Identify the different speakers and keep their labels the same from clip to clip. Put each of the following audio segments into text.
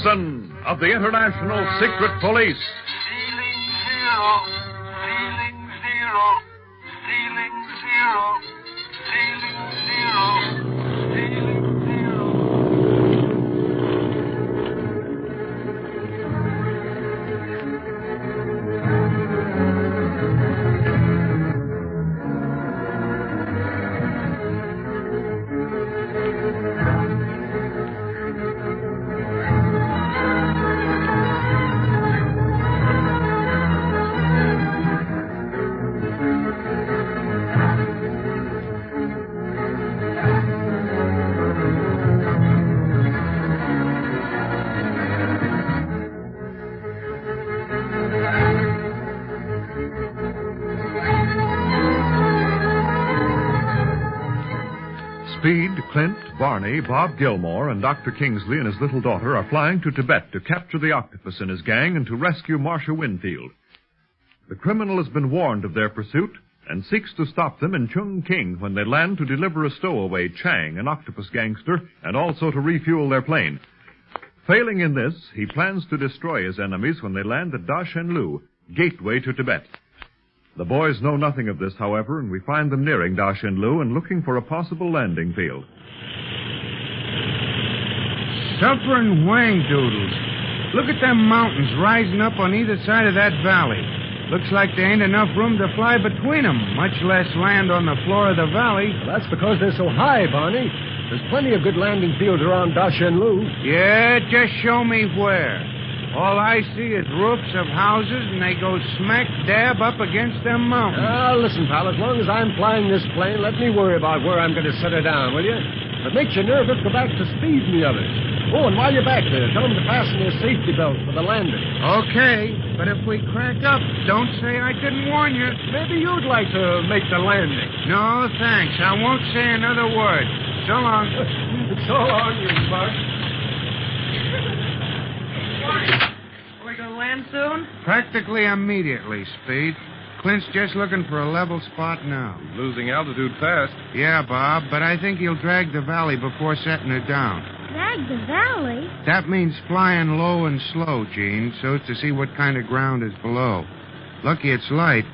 Speaker 1: Gibson of the International Secret Police.
Speaker 2: Feeling zero, feeling zero, feeling zero, feeling zero, feeling zero.
Speaker 1: Speed, Clint, Barney, Bob Gilmore, and Dr. Kingsley and his little daughter are flying to Tibet to capture the octopus and his gang and to rescue Marcia Winfield. The criminal has been warned of their pursuit and seeks to stop them in Chungking when they land to deliver a stowaway, Chang, an octopus gangster, and also to refuel their plane. Failing in this, he plans to destroy his enemies when they land at Da Shen Lu, gateway to Tibet. The boys know nothing of this, however, and we find them nearing Da Shen Lu and looking for a possible landing field.
Speaker 3: Suffering wang-doodles. Look at them mountains rising up on either side of that valley. Looks like there ain't enough room to fly between them, much less land on the floor of the valley.
Speaker 4: Well, that's because they're so high, Barney. There's plenty of good landing fields around Da Shen Lu.
Speaker 3: Yeah, just show me where. All I see is roofs of houses, and they go smack dab up against them mountains.
Speaker 4: Listen, pal, as long as I'm flying this plane, let me worry about where I'm going to set her down, will you? If it makes you nervous, go back to Speed and the others. Oh, and while you're back there, tell them to fasten their safety belts for the landing.
Speaker 3: Okay, but if we crack up, don't say I didn't warn you.
Speaker 4: Maybe you'd like to make the landing.
Speaker 3: No, thanks. I won't say another word. So long.
Speaker 4: So long, you buck.
Speaker 5: Are we going to land soon?
Speaker 3: Practically immediately, Speed. Clint's just looking for a level spot now.
Speaker 6: He's losing altitude fast.
Speaker 3: Yeah, Bob, but I think he'll drag the valley before setting her down.
Speaker 7: Drag the valley?
Speaker 3: That means flying low and slow, Gene, so as to see what kind of ground is below. Lucky it's light.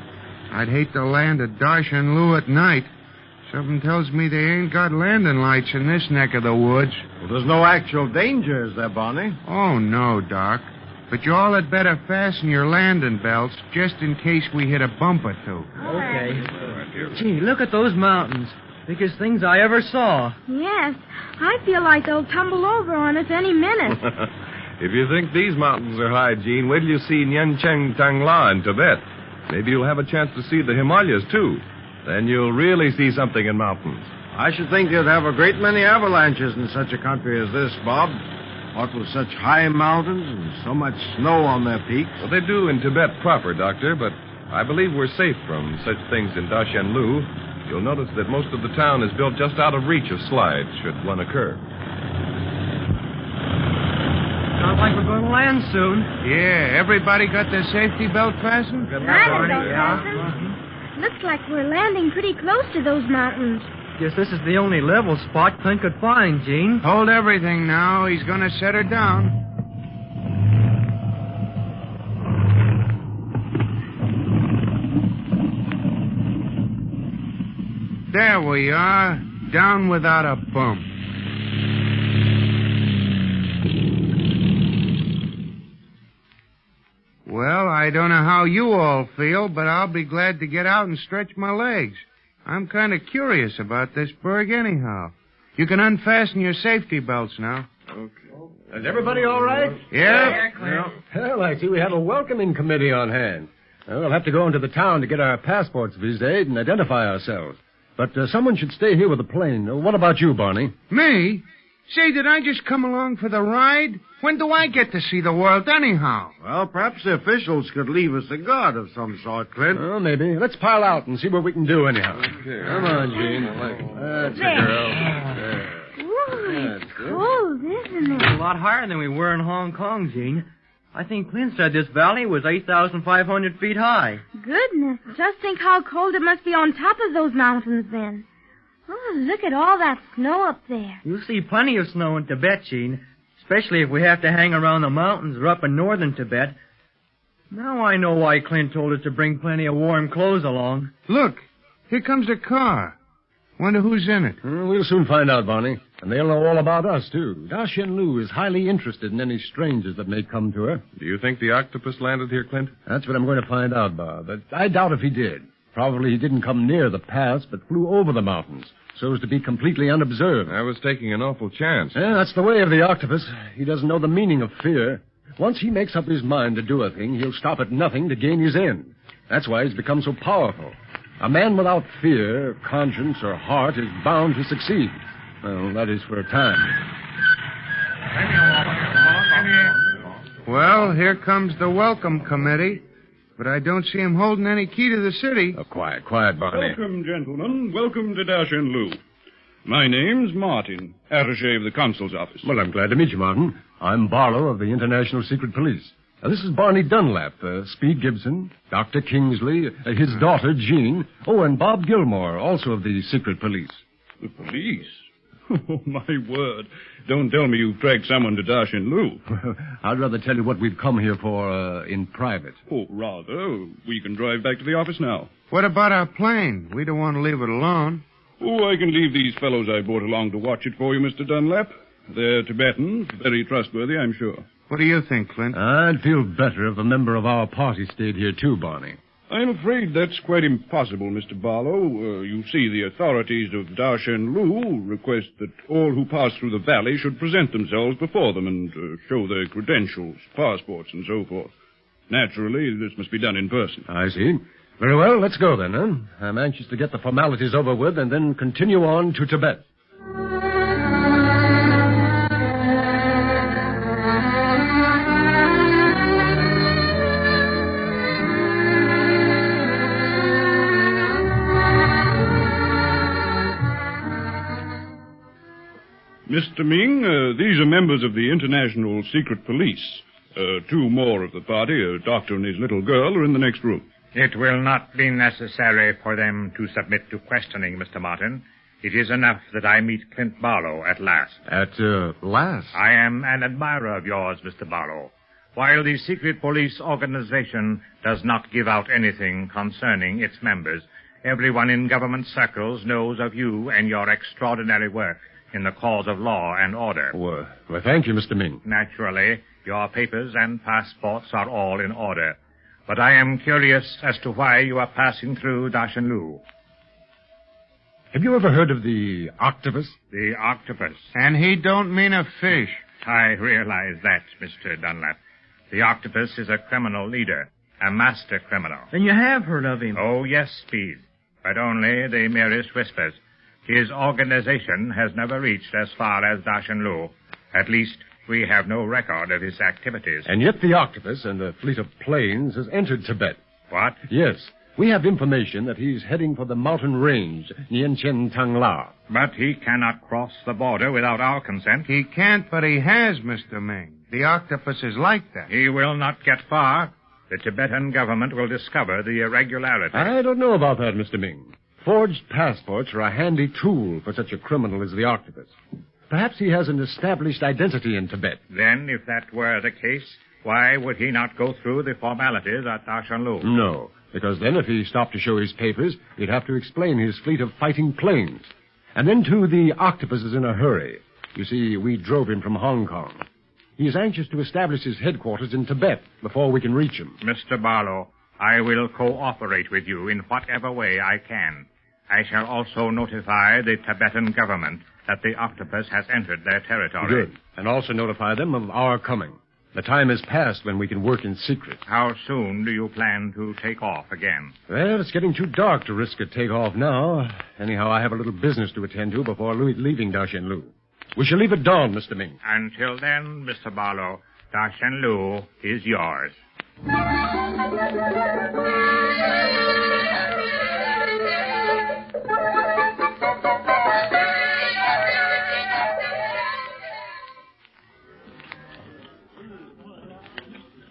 Speaker 3: I'd hate to land at Da Shen Lu at night. Something tells me they ain't got landing lights in this neck of the woods.
Speaker 8: Well, there's no actual danger, is there, Barney?
Speaker 3: Oh, no, Doc. But you all had better fasten your landing belts just in case we hit a bump or two.
Speaker 5: Okay. Gee, look at those mountains. Biggest things I ever saw.
Speaker 7: Yes. I feel like they'll tumble over on us any minute.
Speaker 6: If you think these mountains are high, Gene, wait till you see Nyencheng Tangla in Tibet. Maybe you'll have a chance to see the Himalayas, too. Then you'll really see something in mountains.
Speaker 8: I should think you'd have a great many avalanches in such a country as this, Bob. What with such high mountains and so much snow on their peaks.
Speaker 6: Well, they do in Tibet proper, Doctor, but I believe we're safe from such things in Da Shen Lu. You'll notice that most of the town is built just out of reach of slides, should one occur.
Speaker 5: Sounds like we're going to land soon.
Speaker 3: Yeah, everybody got their safety belt fastened?
Speaker 7: Looks like we're landing pretty close to those mountains.
Speaker 5: Guess this is the only level spot Clint could find, Gene.
Speaker 3: Hold everything now. He's going to set her down. There we are. Down without a bump. Well, I don't know how you all feel, but I'll be glad to get out and stretch my legs. I'm kind of curious about this berg anyhow. You can unfasten your safety belts now.
Speaker 4: Okay. Is everybody all right?
Speaker 3: Yeah?
Speaker 4: Well, I see we have a welcoming committee on hand. We'll have to go into the town to get our passports viséed and identify ourselves. But someone should stay here with the plane. What about you, Barney?
Speaker 3: Me? Say, did I just come along for the ride? When do I get to see the world anyhow?
Speaker 8: Well, perhaps the officials could leave us a guard of some sort, Clint.
Speaker 4: Oh, maybe. Let's pile out and see what we can do anyhow.
Speaker 6: Okay.
Speaker 4: Come on, Gene. That's a girl. There.
Speaker 7: Ooh, it's cold, isn't it?
Speaker 5: A lot higher than we were in Hong Kong, Gene. I think Clint said this valley was 8,500 feet high.
Speaker 7: Goodness, just think how cold it must be on top of those mountains then. Oh, look at all that snow up there.
Speaker 5: You'll see plenty of snow in Tibet, Gene. Especially if we have to hang around the mountains or up in northern Tibet. Now I know why Clint told us to bring plenty of warm clothes along.
Speaker 3: Look, here comes a car. Wonder who's in it.
Speaker 4: We'll soon find out, Barney. And they'll know all about us, too. Da Shen Lu is highly interested in any strangers that may come to her.
Speaker 6: Do you think the octopus landed here, Clint?
Speaker 4: That's what I'm going to find out, Bob. But I doubt if he did. Probably he didn't come near the pass, but flew over the mountains, so as to be completely unobserved.
Speaker 6: I was taking an awful chance.
Speaker 4: Yeah, that's the way of the octopus. He doesn't know the meaning of fear. Once he makes up his mind to do a thing, he'll stop at nothing to gain his end. That's why he's become so powerful. A man without fear, conscience, or heart is bound to succeed. Well, that is for a time.
Speaker 3: Well, here comes the welcome committee. But I don't see him holding any key to the city.
Speaker 4: Oh, quiet, Barney.
Speaker 9: Welcome, gentlemen. Welcome to Da Shen Lu. My name's Martin, attaché of the consul's office.
Speaker 4: Well, I'm glad to meet you, Martin. I'm Barlow of the International Secret Police. This is Barney Dunlap, Speed Gibson, Dr. Kingsley, his daughter, Jean. Oh, and Bob Gilmore, also of the Secret Police.
Speaker 9: The police? Oh, my word. Don't tell me you've tracked someone to Da Shen Lu.
Speaker 4: I'd rather tell you what we've come here for in private.
Speaker 9: Oh, rather. We can drive back to the office now.
Speaker 3: What about our plane? We don't want to leave it alone.
Speaker 9: Oh, I can leave these fellows I brought along to watch it for you, Mr. Dunlap. They're Tibetans, very trustworthy, I'm sure.
Speaker 3: What do you think, Clint?
Speaker 4: I'd feel better if a member of our party stayed here, too, Barney.
Speaker 9: I'm afraid that's quite impossible, Mr. Barlow. You see, the authorities of Da Shen Lu request that all who pass through the valley should present themselves before them and show their credentials, passports, and so forth. Naturally, this must be done in person.
Speaker 4: I see. Very well, let's go then, huh? I'm anxious to get the formalities over with and then continue on to Tibet.
Speaker 9: Mr. Ming, these are members of the International Secret Police. Two more of the party, a doctor and his little girl, are in the next room.
Speaker 10: It will not be necessary for them to submit to questioning, Mr. Martin. It is enough that I meet Clint Barlow at last.
Speaker 4: At last?
Speaker 10: I am an admirer of yours, Mr. Barlow. While the secret police organization does not give out anything concerning its members, everyone in government circles knows of you and your extraordinary work in the cause of law and order.
Speaker 4: Well, thank you, Mr. Ming.
Speaker 10: Naturally, your papers and passports are all in order. But I am curious as to why you are passing through Da Shen Lu.
Speaker 4: Have you ever heard of the octopus?
Speaker 10: The octopus.
Speaker 3: And he don't mean a fish.
Speaker 10: I realize that, Mr. Dunlap. The octopus is a criminal leader, a master criminal.
Speaker 5: Then you have heard of him.
Speaker 10: Oh, yes, Speed, but only the merest whispers. His organization has never reached as far as Da Shen Lu. At least, we have no record of his activities.
Speaker 4: And yet the octopus and a fleet of planes has entered Tibet.
Speaker 10: What?
Speaker 4: Yes. We have information that he's heading for the mountain range, Nianchen Tangla.
Speaker 10: But he cannot cross the border without our consent.
Speaker 3: He can't, but he has, Mr. Ming. The octopus is like that.
Speaker 10: He will not get far. The Tibetan government will discover the irregularity.
Speaker 4: I don't know about that, Mr. Ming. Forged passports are a handy tool for such a criminal as the octopus. Perhaps he has an established identity in Tibet.
Speaker 10: Then, if that were the case, why would he not go through the formalities at Da Shen Lu?
Speaker 4: No, because then if he stopped to show his papers, he'd have to explain his fleet of fighting planes. And then, too, the octopus is in a hurry. You see, we drove him from Hong Kong. He is anxious to establish his headquarters in Tibet before we can reach him.
Speaker 10: Mr. Barlow, I will cooperate with you in whatever way I can. I shall also notify the Tibetan government that the octopus has entered their territory.
Speaker 4: Good. And also notify them of our coming. The time is past when we can work in secret.
Speaker 10: How soon do you plan to take off again?
Speaker 4: Well, it's getting too dark to risk a takeoff now. Anyhow, I have a little business to attend to before leaving Da Shen Lu. We shall leave at dawn, Mr. Ming.
Speaker 10: Until then, Mr. Barlow, Da Shen Lu is yours.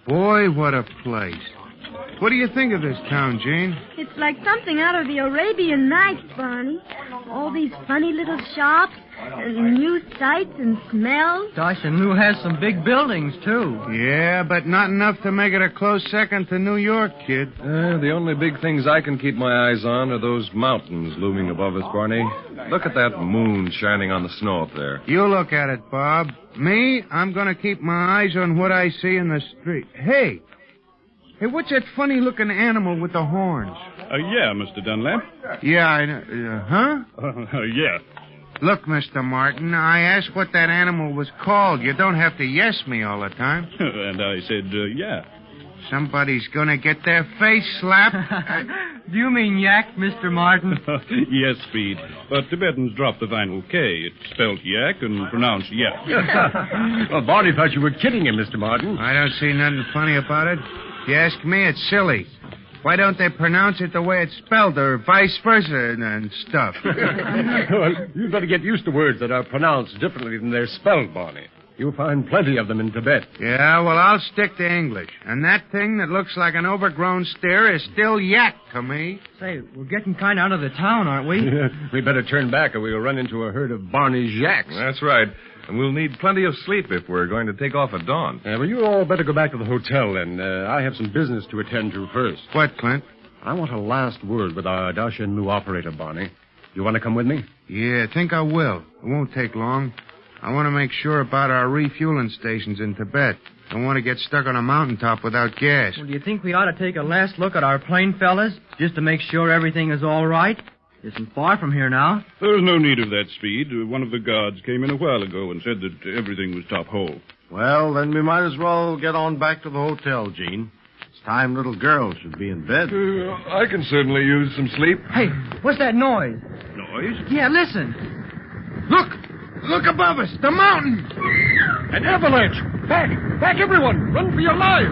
Speaker 3: Boy, what a place. What do you think of this town, Jean?
Speaker 7: It's like something out of the Arabian Nights, Barney. All these funny little shops, New sights and smells.
Speaker 5: Gosh, and Lou has some big buildings, too.
Speaker 3: Yeah, but not enough to make it a close second to New York, kid.
Speaker 6: The only big things I can keep my eyes on are those mountains looming above us, Barney. Look at that moon shining on the snow up there.
Speaker 3: You look at it, Bob. Me, I'm going to keep my eyes on what I see in the street. Hey, what's that funny-looking animal with the horns?
Speaker 9: Yeah, Mr. Dunlap.
Speaker 3: Yeah, I know. Huh?
Speaker 9: Yeah.
Speaker 3: Look, Mr. Martin, I asked what that animal was called. You don't have to yes me all the time.
Speaker 9: And I said, yeah.
Speaker 3: Somebody's gonna get their face slapped.
Speaker 5: Do you mean yak, Mr. Martin?
Speaker 9: Yes, Speed. But Tibetans drop the final K. It's spelled yak and pronounced yak.
Speaker 4: Well, Barney thought you were kidding him, Mr. Martin.
Speaker 3: I don't see nothing funny about it. If you ask me, it's silly. Why don't they pronounce it the way it's spelled, or vice versa and stuff?
Speaker 4: Well, you'd better get used to words that are pronounced differently than they're spelled, Barney. You'll find plenty of them in Tibet.
Speaker 3: Yeah, well, I'll stick to English. And that thing that looks like an overgrown steer is still yak to me.
Speaker 5: Say, we're getting kind of out of the town, aren't we?
Speaker 4: We better turn back or we'll run into a herd of Barney's yaks.
Speaker 6: That's right. And we'll need plenty of sleep if we're going to take off at dawn.
Speaker 4: Well, you all better go back to the hotel, then. I have some business to attend to first.
Speaker 3: What, Clint?
Speaker 4: I want a last word with our Dacian Lu operator, Barney. You want to come with me?
Speaker 3: Yeah, I think I will. It won't take long. I want to make sure about our refueling stations in Tibet. Don't want to get stuck on a mountaintop without gas.
Speaker 5: Well, do you think we ought to take a last look at our plane, fellas, just to make sure everything is all right? Isn't far from here now.
Speaker 9: There's no need of that, Speed. One of the guards came in a while ago and said that everything was top hole.
Speaker 8: Well, then we might as well get on back to the hotel, Gene. It's time little girl should be in bed.
Speaker 6: I can certainly use some sleep.
Speaker 5: Hey, what's that noise?
Speaker 9: Noise?
Speaker 5: Yeah, listen.
Speaker 3: Look above us, the mountain.
Speaker 4: An avalanche! Back, everyone! Run for your lives!